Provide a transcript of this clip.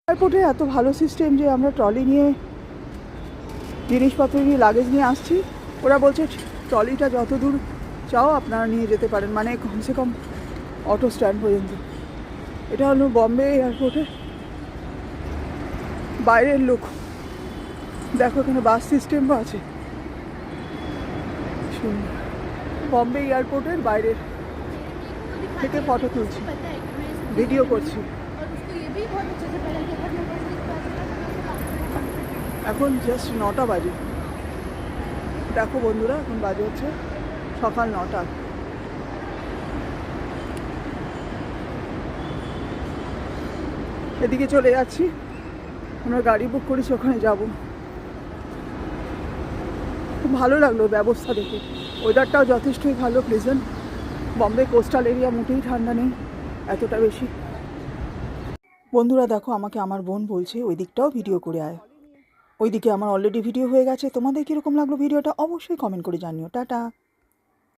এয়ারপোর্টে এত ভালো সিস্টেম যে আমরা ট্রলি নিয়ে জিনিসপত্র নিয়ে লাগেজ নিয়ে আসছি। ওরা বলছে ট্রলিটা যত দূর চাও আপনারা নিয়ে যেতে পারেন, মানে কমসে কম অটো স্ট্যান্ড পর্যন্ত। এটা হলো বম্বে এয়ারপোর্টের বাইরের লোক। দেখো এখানে বাস সিস্টেমও আছে। সুন্দর। বম্বে এয়ারপোর্টের বাইরের থেকে ফটো তুলছি, ভিডিও করছি। এখন জাস্ট 9টা বাজে। দেখো বন্ধুরা, এখন বাজে হচ্ছে সকাল 9টা। এদিকে চলে যাচ্ছি, আমরা গাড়ি বুক করেছি, ওখানে যাব। খুব ভালো লাগলো ব্যবস্থা দেখে। ওয়েদারটাও যথেষ্টই ভালো, প্লেজেন্ট। বম্বে কোস্টাল এরিয়া, মোটেই ঠান্ডা নেই এতটা বেশি। বন্ধুরা দেখো, আমাকে আমার বোন বলছে ওই দিকটাও ভিডিও করে আয়। ওইদিকে আমার অলরেডি ভিডিও হয়ে গেছে। তোমাদের কীরকম লাগলো ভিডিওটা অবশ্যই কমেন্ট করে জানিও। টাটা।